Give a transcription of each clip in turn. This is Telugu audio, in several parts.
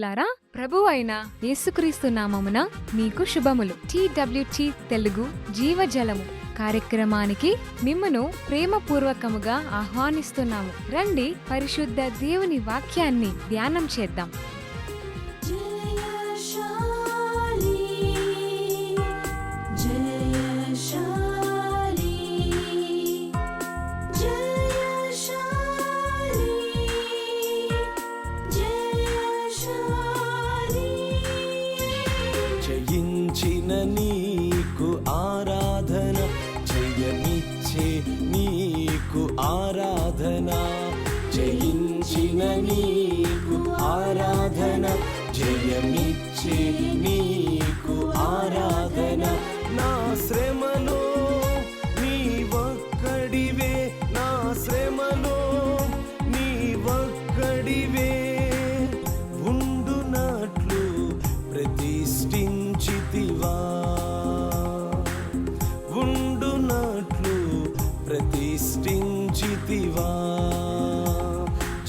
శ్రోతలారా, ప్రభువైన యేసుక్రీస్తు నామమున మీకు శుభములు. TWT తెలుగు జీవజలము కార్యక్రమానికి మిమ్మును ప్రేమపూర్వకముగా ఆహ్వానిస్తున్నాము. రండి, పరిశుద్ధ దేవుని వాక్యాన్ని ధ్యానం చేద్దాం. జయించిన నీకు ఆరాధన, జయమిచ్చే నీకు ఆరాధన. జయించిన నీకు ఆరాధన, జయమిచ్చే నీకు ఆరాధన. నా శ్రమలో నీవొక్కడివే, నా శ్రమలో నీవొక్కడివే. ఉండునట్లు ప్రతిష్ఠించితివా, ఉండునట్లు ప్రతిష్ఠించితివా.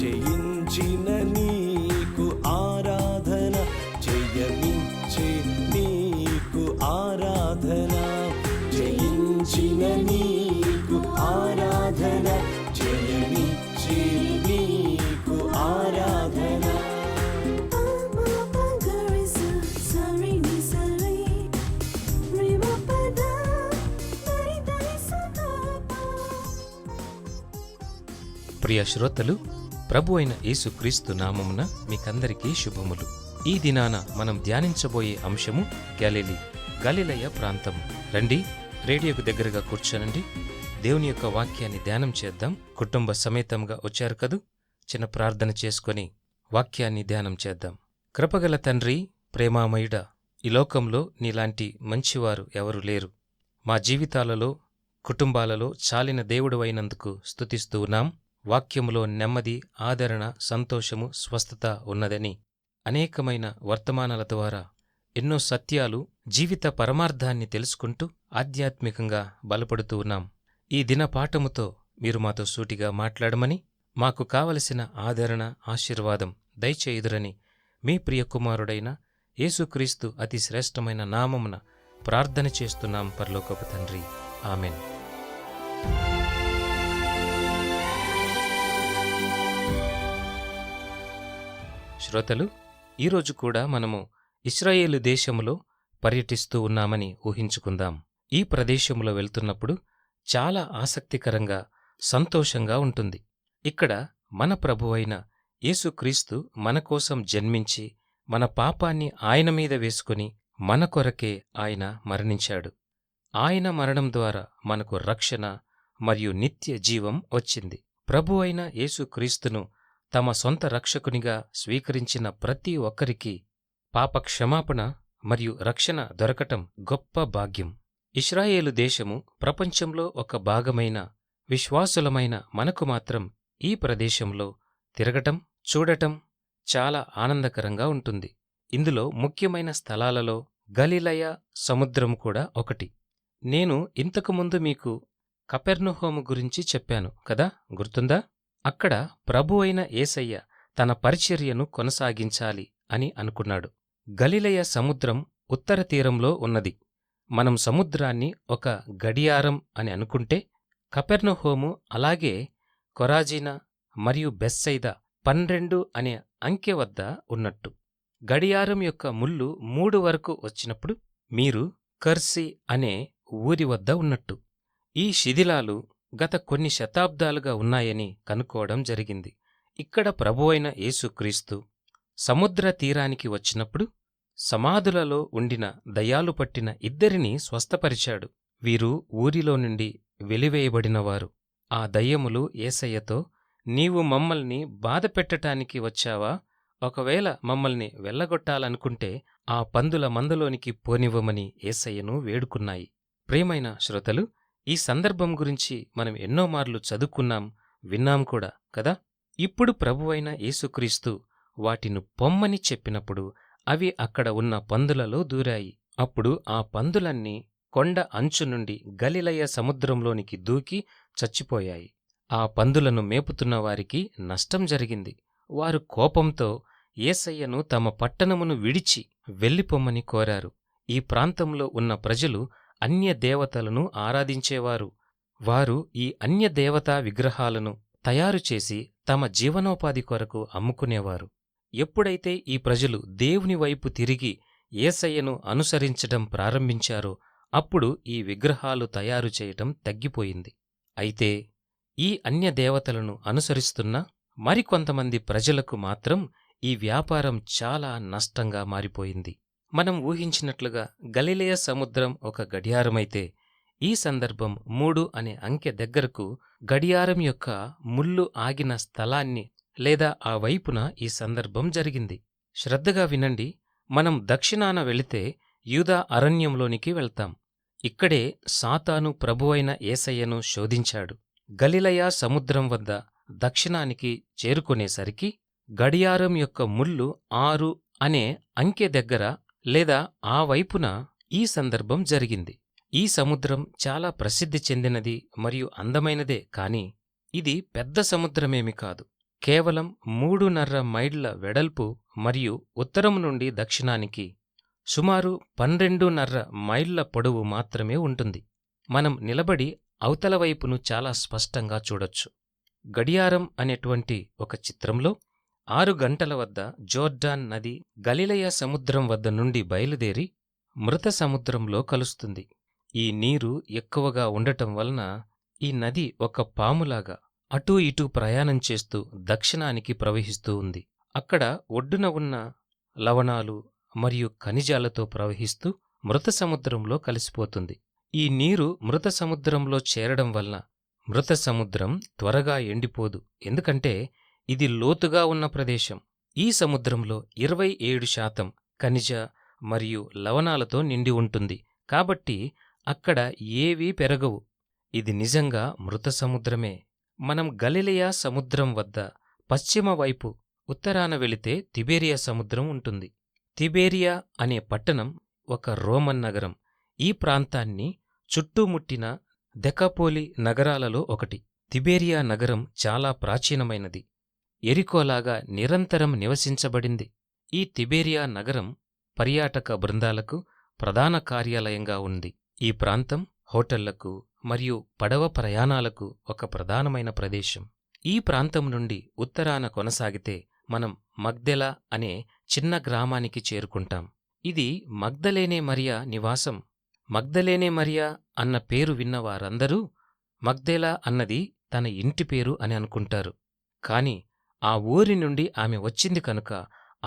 జయించిన నీకు ఆరాధన, జయమిచ్చే నీకు ఆరాధన. జయించిన నీకు ఆరాధన, జయమిచ్చే నీకు ఆరాధన. ప్రియ శ్రోతలు, ప్రభు అయిన యేసుక్రీస్తు నామమున మీకందరికీ శుభములు. ఈ దినాన మనం ధ్యానించబోయే అంశము గలిలయ ప్రాంతం. రండి, రేడియోకు దగ్గరగా కూర్చోనండి, దేవుని యొక్క వాక్యాన్ని ధ్యానం చేద్దాం. కుటుంబ సమేతంగా వచ్చారు కదూ, చిన్న ప్రార్థన చేసుకొని వాక్యాన్ని ధ్యానం చేద్దాం. కృపగల తండ్రి, ప్రేమామయుడా, ఈ లోకంలో నీలాంటి మంచివారు ఎవరు లేరు. మా జీవితాలలో, కుటుంబాలలో చాలిన దేవుడు అయినందుకు స్తుతిస్తూ ఉన్నాం. వాక్యములో నెమ్మది, ఆదరణ, సంతోషము, స్వస్థత ఉన్నదని అనేకమైన వర్తమానాల ద్వారా ఎన్నో సత్యాలు, జీవిత పరమార్థాన్ని తెలుసుకుంటూ ఆధ్యాత్మికంగా బలపడుతూ ఉన్నాం. ఈ దిన పాఠముతో మీరు మాతో సూటిగా మాట్లాడమని, మాకు కావలసిన ఆదరణ, ఆశీర్వాదం దయచేయుదురని మీ ప్రియ కుమారుడైన యేసుక్రీస్తు అతి శ్రేష్టమైన నామమున ప్రార్థన చేస్తున్నాం పరలోకపు తండ్రి. ఆమెన్. శ్రోతలు, ఈరోజు కూడా మనము ఇశ్రాయేలు దేశములో పర్యటిస్తూ ఉన్నామని ఊహించుకుందాం. ఈ ప్రదేశంలో వెళ్తున్నప్పుడు చాలా ఆసక్తికరంగా, సంతోషంగా ఉంటుంది. ఇక్కడ మన ప్రభువైన యేసుక్రీస్తు మన కోసం జన్మించి, మన పాపాన్ని ఆయన మీద వేసుకుని, మన కొరకే ఆయన మరణించాడు. ఆయన మరణం ద్వారా మనకు రక్షణ మరియు నిత్య జీవం వచ్చింది. ప్రభువైన యేసుక్రీస్తును తమ సొంత రక్షకునిగా స్వీకరించిన ప్రతి ఒక్కరికి పాపక్షమాపణ మరియు రక్షణ దొరకటం గొప్ప భాగ్యం. ఇశ్రాయేలు దేశము ప్రపంచంలో ఒక భాగమైన విశ్వాసులమైన మనకు మాత్రం ఈ ప్రదేశంలో తిరగటం, చూడటం చాలా ఆనందకరంగా ఉంటుంది. ఇందులో ముఖ్యమైన స్థలాలలో గలిలయ సముద్రం కూడా ఒకటి. నేను ఇంతకుముందు మీకు కపెర్నహూము గురించి చెప్పాను కదా, గుర్తుందా? అక్కడ ప్రభు అయిన యేసయ్య తన పరిచర్యను కొనసాగించాలి అని అనుకున్నాడు. గలిలయ సముద్రం ఉత్తర తీరంలో ఉన్నది. మనం సముద్రాన్ని ఒక గడియారం అని అనుకుంటే, కపెర్నహూము అలాగే కొరాజీన మరియు బెత్సైదా 12 అనే అంకె వద్ద ఉన్నట్టు. గడియారం యొక్క ముళ్ళు 3 వరకు వచ్చినప్పుడు మీరు కర్సి అనే ఊరి వద్ద ఉన్నట్టు. ఈ శిథిలాలు గత కొన్ని శతాబ్దాలుగా ఉన్నాయని కనుక్కోవడం జరిగింది. ఇక్కడ ప్రభువైన యేసుక్రీస్తు సముద్ర తీరానికి వచ్చినప్పుడు సమాధులలో ఉండిన దయ్యాలు పట్టిన 2 స్వస్థపరిచాడు. వీరు ఊరిలో నుండి వెలివేయబడినవారు. ఆ దయ్యములు యేసయ్యతో, నీవు మమ్మల్ని బాధపెట్టటానికి వచ్చావా? ఒకవేళ మమ్మల్ని వెళ్ళగొట్టాలనుకుంటే ఆ పందుల మందలోనికి పోనివ్వమని యేసయ్యను వేడుకున్నాయి. ప్రియమైన శ్రోతలు, ఈ సందర్భం గురించి మనం ఎన్నో మార్లు చదువుకున్నాం, విన్నాం కూడా కదా. ఇప్పుడు ప్రభువైన యేసుక్రీస్తు వాటిని పొమ్మని చెప్పినప్పుడు అవి అక్కడ ఉన్న పందులలో దూరాయి. అప్పుడు ఆ పందులన్నీ కొండ అంచు నుండి గలిలయ సముద్రంలోనికి దూకి చచ్చిపోయాయి. ఆ పందులను మేపుతున్న వారికి నష్టం జరిగింది. వారు కోపంతో యేసయ్యను తమ పట్టణమును విడిచి వెళ్ళిపొమ్మని కోరారు. ఈ ప్రాంతంలో ఉన్న ప్రజలు అన్య దేవతలను ఆరాధించేవారు. వారు ఈ అన్య దేవతా విగ్రహాలను తయారుచేసి తమ జీవనోపాధి కొరకు అమ్ముకునేవారు. ఎప్పుడైతే ఈ ప్రజలు దేవుని వైపు తిరిగి యేసయ్యను అనుసరించటం ప్రారంభించారో అప్పుడు ఈ విగ్రహాలు తయారు చేయటం తగ్గిపోయింది. అయితే ఈ అన్య దేవతలను అనుసరిస్తున్న మరికొంతమంది ప్రజలకు మాత్రం ఈ వ్యాపారం చాలా నష్టంగా మారిపోయింది. మనం ఊహించినట్లుగా గలిలయ సముద్రం ఒక గడియారమైతే ఈ సందర్భం 3 అనే అంకె దగ్గరకు గడియారం యొక్క ముళ్ళు ఆగిన స్థలాన్ని లేదా ఆ వైపున ఈ సందర్భం జరిగింది. శ్రద్ధగా వినండి. మనం దక్షిణాన వెళితే యూదా అరణ్యంలోనికి వెళ్తాం. ఇక్కడే సాతాను ప్రభువైన యేసయ్యను శోధించాడు. గలిలయ సముద్రం వద్ద దక్షిణానికి చేరుకునేసరికి గడియారం యొక్క ముళ్ళు 6 అనే అంకె దగ్గర లేదా ఆ వైపున ఈ సందర్భం జరిగింది. ఈ సముద్రం చాలా ప్రసిద్ధి చెందినది మరియు అందమైనదే, కాని ఇది పెద్ద సముద్రమేమి కాదు. కేవలం 3.5 మైళ్ళ వెడల్పు మరియు ఉత్తరం నుండి దక్షిణానికి సుమారు 12.5 మైళ్ళ పొడవు మాత్రమే ఉంటుంది. మనం నిలబడి అవతల వైపును చాలా స్పష్టంగా చూడొచ్చు. గడియారం అనేటువంటి ఒక చిత్రంలో 6 గంటల వద్ద జోర్డాన్ నది గలిలయ సముద్రం వద్ద నుండి బయలుదేరి మృత సముద్రంలో కలుస్తుంది. ఈ నీరు ఎక్కువగా ఉండటం వలన ఈ నది ఒక పాములాగా అటూ ఇటూ ప్రయాణం చేస్తూ దక్షిణానికి ప్రవహిస్తూ ఉంది. అక్కడ ఒడ్డున ఉన్న లవణాలు మరియు ఖనిజాలతో ప్రవహిస్తూ మృత సముద్రంలో కలిసిపోతుంది. ఈ నీరు మృత సముద్రంలో చేరడం వలన మృత సముద్రం త్వరగా ఎండిపోదు. ఎందుకంటే ఇది లోతుగా ఉన్న ప్రదేశం. ఈ సముద్రంలో 27% ఖనిజ మరియు లవణాలతో నిండి ఉంటుంది. కాబట్టి అక్కడ ఏవీ పెరగవు. ఇది నిజంగా మృత సముద్రమే. మనం గలిలయ సముద్రం వద్ద పశ్చిమ వైపు ఉత్తరాన వెళితే తిబేరియా సముద్రం ఉంటుంది. తిబేరియా అనే పట్టణం ఒక రోమన్ నగరం. ఈ ప్రాంతాన్ని చుట్టుముట్టిన దెకాపోలి నగరాలలో ఒకటి. తిబేరియా నగరం చాలా ప్రాచీనమైనది. ఎరికోలాగా నిరంతరం నివసించబడింది. ఈ తిబేరియా నగరం పర్యాటక బృందాలకు ప్రధాన కార్యాలయంగా ఉంది. ఈ ప్రాంతం హోటళ్లకు మరియు పడవ ప్రయాణాలకు ఒక ప్రధానమైన ప్రదేశం. ఈ ప్రాంతం నుండి ఉత్తరాన కొనసాగితే మనం మగ్దెలా అనే చిన్న గ్రామానికి చేరుకుంటాం. ఇది మగ్దలేనే మరియా నివాసం. మగ్దలేనే మరియా అన్న పేరు విన్న వారందరూ మగ్దెలా అన్నది తన ఇంటి పేరు అని అనుకుంటారు. కాని ఆ ఊరి నుండి ఆమె వచ్చింది కనుక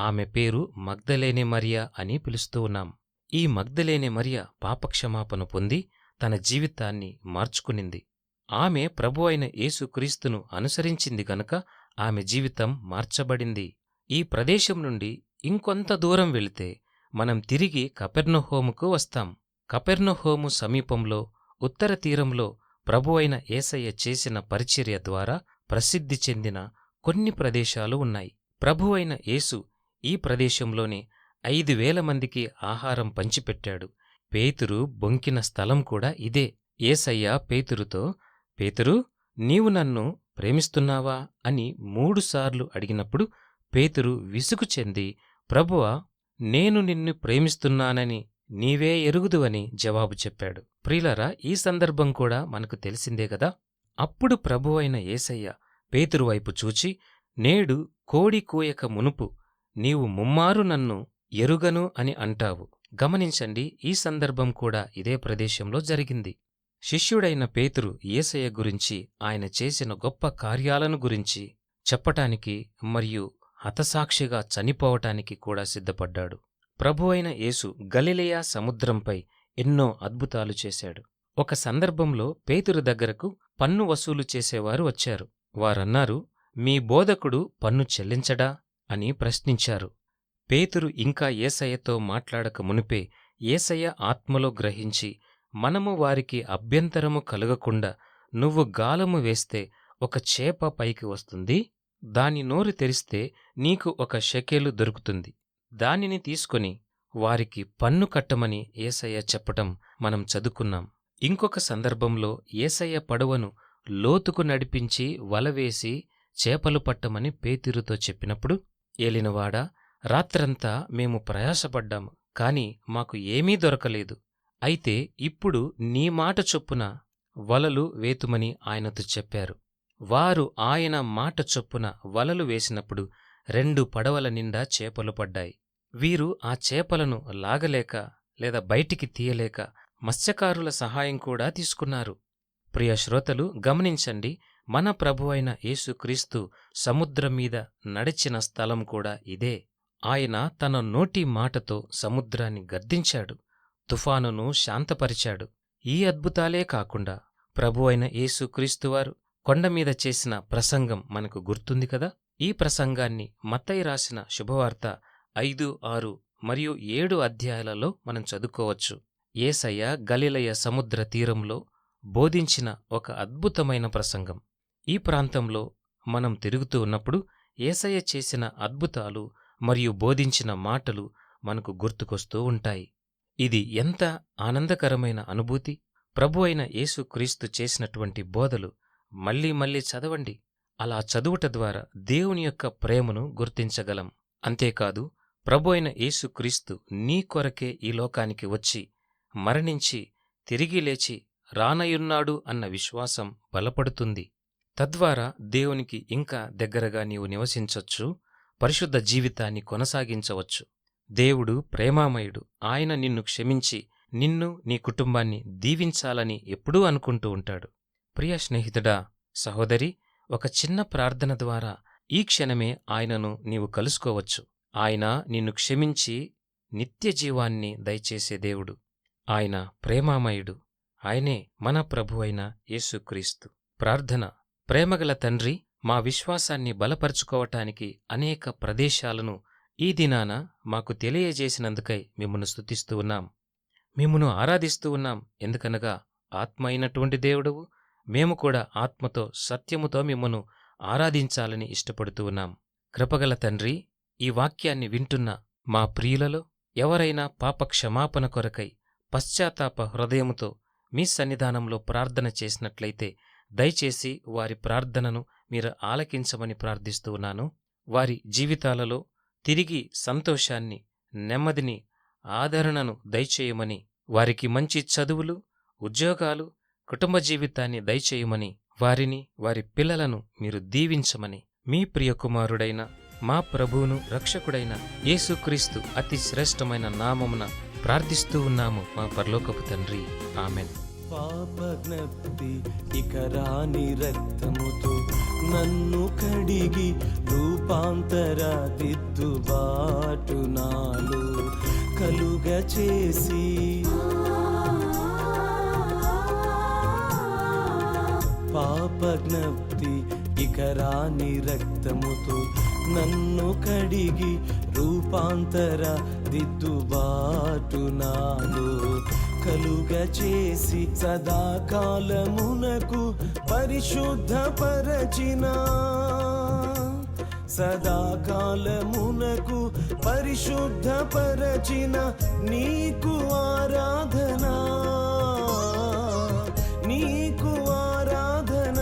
ఆమె పేరు మగ్దలేనే మరియా అని పిలుస్తూ ఉన్నాం. ఈ మగ్దలేనే మరియా పాపక్షమాపణ పొంది తన జీవితాన్ని మార్చుకునింది. ఆమె ప్రభువైన యేసుక్రీస్తును అనుసరించింది గనుక ఆమె జీవితం మార్చబడింది. ఈ ప్రదేశం నుండి ఇంకొంత దూరం వెళితే మనం తిరిగి కపెర్నహూముకు వస్తాం. కపెర్నహూము సమీపంలో ఉత్తర తీరంలో ప్రభువైన యేసయ్య చేసిన పరిచర్య ద్వారా ప్రసిద్ధి చెందిన కొన్ని ప్రదేశాలు ఉన్నాయి. ప్రభువైన యేసు ఈ ప్రదేశంలోనే 5,000 మందికి ఆహారం పంచిపెట్టాడు. పేతురు బొంకిన స్థలం కూడా ఇదే. యేసయ్య పేతురుతో, పేతురు, నీవు నన్ను ప్రేమిస్తున్నావా అని 3 సార్లు అడిగినప్పుడు పేతురు విసుగు చెంది, ప్రభువా, నేను నిన్ను ప్రేమిస్తున్నానని నీవే ఎరుగుదువని జవాబు చెప్పాడు. ప్రియులారా, ఈ సందర్భం కూడా మనకు తెలిసిందే గదా. అప్పుడు ప్రభువైన యేసయ్య పేతురు వైపు చూచి, నేడు కోడి కూయక మునుపు నీవు ముమ్మారు నన్ను ఎరుగను అని అంటావు. గమనించండి, ఈ సందర్భం కూడా ఇదే ప్రదేశంలో జరిగింది. శిష్యుడైన పేతురు యేసయ్య గురించి, ఆయన చేసిన గొప్ప కార్యాలను గురించి చెప్పటానికి మరియు హతసాక్షిగా చనిపోవటానికి కూడా సిద్ధపడ్డాడు. ప్రభువైన యేసు గలిలయ సముద్రంపై ఎన్నో అద్భుతాలు చేశాడు. ఒక సందర్భంలో పేతురు దగ్గరకు పన్ను వసూలు చేసేవారు వచ్చారు. వారన్నారు, మీ బోధకుడు పన్ను చెల్లించడా అని ప్రశ్నించారు. పేతురు ఇంకా యేసయ్యతో మాట్లాడక మునిపే యేసయ్య ఆత్మలో గ్రహించి, మనము వారికి అభ్యంతరము కలుగకుండా నువ్వు గాలము వేస్తే ఒక చేప పైకి వస్తుంది, దాని నోరు తెరిస్తే నీకు ఒక షెకెలు దొరుకుతుంది, దానిని తీసుకొని వారికి పన్ను కట్టమని యేసయ్య చెప్పటం మనం చదువుకున్నాం. ఇంకొక సందర్భంలో యేసయ్య పడవను లోతుకు నడిపించి వలవేసి చేపలు పట్టమని పేతురుతో చెప్పినప్పుడు, ఏలినవాడా, రాత్రంతా మేము ప్రయాసపడ్డాము, కాని మాకు ఏమీ దొరకలేదు. అయితే ఇప్పుడు నీ మాట చొప్పున వలలు వేతుమని ఆయనతో చెప్పారు. వారు ఆయన మాట చొప్పున వలలు వేసినప్పుడు 2 పడవల నిండా చేపలు పడ్డాయి. వీరు ఆ చేపలను లాగలేక లేదా బయటికి తీయలేక మత్స్యకారుల సహాయం కూడా తీసుకున్నారు. ప్రియ శ్రోతలు, గమనించండి, మన ప్రభువైన యేసుక్రీస్తు సముద్రం మీద నడిచిన స్థలం కూడా ఇదే. ఆయన తన నోటి మాటతో సముద్రాన్ని గద్దించాడు, తుఫానును శాంతపరిచాడు. ఈ అద్భుతాలే కాకుండా ప్రభువైన యేసుక్రీస్తువారు కొండమీద చేసిన ప్రసంగం మనకు గుర్తుంది కదా. ఈ ప్రసంగాన్ని మత్తయి రాసిన శుభవార్త 5, 6 మరియు 7 అధ్యాయాలలో మనం చదువుకోవచ్చు. యేసయ్య గలిలయ సముద్ర తీరంలో బోధించిన ఒక అద్భుతమైన ప్రసంగం. ఈ ప్రాంతంలో మనం తిరుగుతూ ఉన్నప్పుడు యేసయ్య చేసిన అద్భుతాలు మరియు బోధించిన మాటలు మనకు గుర్తుకొస్తూ ఉంటాయి. ఇది ఎంత ఆనందకరమైన అనుభూతి! ప్రభువైన యేసుక్రీస్తు చేసినటువంటి బోధలు మళ్లీ మళ్లీ చదవండి. అలా చదువుట ద్వారా దేవుని యొక్క ప్రేమను గుర్తించగలం. అంతేకాదు, ప్రభువైన యేసుక్రీస్తు నీ కొరకే ఈ లోకానికి వచ్చి మరణించి తిరిగి లేచి రానయున్నాడు అన్న విశ్వాసం బలపడుతుంది. తద్వారా దేవునికి ఇంకా దగ్గరగా నీవు నివసించొచ్చు, పరిశుద్ధ జీవితాన్ని కొనసాగించవచ్చు. దేవుడు ప్రేమామయుడు. ఆయన నిన్ను క్షమించి నిన్ను, నీ కుటుంబాన్ని దీవించాలని ఎప్పుడూ అనుకుంటూ ఉంటాడు. ప్రియ స్నేహితుడా, సహోదరి, ఒక చిన్న ప్రార్థన ద్వారా ఈ క్షణమే ఆయనను నీవు కలుసుకోవచ్చు. ఆయన నిన్ను క్షమించి నిత్య జీవాన్ని దయచేసే దేవుడు. ఆయన ప్రేమామయుడు. ఆయనే మన ప్రభువైన యేసుక్రీస్తు. ప్రార్థన. ప్రేమగల తండ్రి, మా విశ్వాసాన్ని బలపరుచుకోవటానికి అనేక ప్రదేశాలను ఈ దినాన మాకు తెలియజేసినందుకై మిమ్మును స్తుతిస్తూ ఉన్నాం, మిమ్మును ఆరాధిస్తూ ఉన్నాం. ఎందుకనగా ఆత్మ అయినటువంటి దేవుడవు, మేము కూడా ఆత్మతో సత్యముతో మిమ్మును ఆరాధించాలని ఇష్టపడుతూ ఉన్నాం. కృపగల తండ్రి, ఈ వాక్యాన్ని వింటున్న మా ప్రియులలో ఎవరైనా పాపక్షమాపణ కొరకై పశ్చాత్తాప హృదయముతో మీ సన్నిధానంలో ప్రార్థన చేసినట్లయితే దయచేసి వారి ప్రార్థనను మీరు ఆలకించమని ప్రార్థిస్తూ ఉన్నాను. వారి జీవితాలలో తిరిగి సంతోషాన్ని, నెమ్మదిని, ఆదరణను దయచేయమని, వారికి మంచి చదువులు, ఉద్యోగాలు, కుటుంబ జీవితాన్ని దయచేయమని, వారిని, వారి పిల్లలను మీరు దీవించమని మీ ప్రియకుమారుడైన మా ప్రభువును రక్షకుడైన యేసుక్రీస్తు అతి శ్రేష్టమైన నామమున ప్రార్థిస్తూ ఉన్నాము మా పరలోకపు తండ్రి. ఆమెన్. పాపజ్ఞప్తి ఇక రాని రక్తముతో నన్ను కడిగి రూపాంతర దిద్దుబాటు నాలో కలుగ చేసి, పాపజ్ఞప్తి ఇక రాని రక్తముతో నన్ను కడిగి రూపాంతర దిద్దుబాటు నాలో కలుగ చేసి, సదాకాలమునకు పరిశుద్ధపరచిన, సదాకాలమునకు పరిశుద్ధపరచిన నీకు ఆరాధన, నీకు ఆరాధన,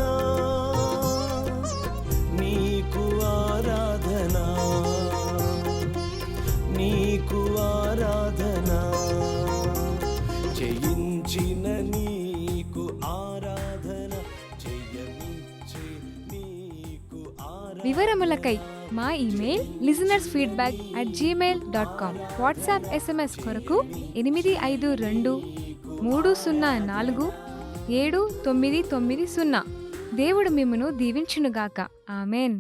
నీకు ఆరాధన, నీకు ఆరాధన. జయించిన నీకు ఆరాధన, జయమిచ్చే నీకు ఆరాధన. వివరములకై మా ఇమెయిల్ listenersfeedback@gmail.com. వాట్సాప్ SMS కొరకు 8523047990. దేవుడు మిమ్మును దీవించునుగాక. ఆమెన్.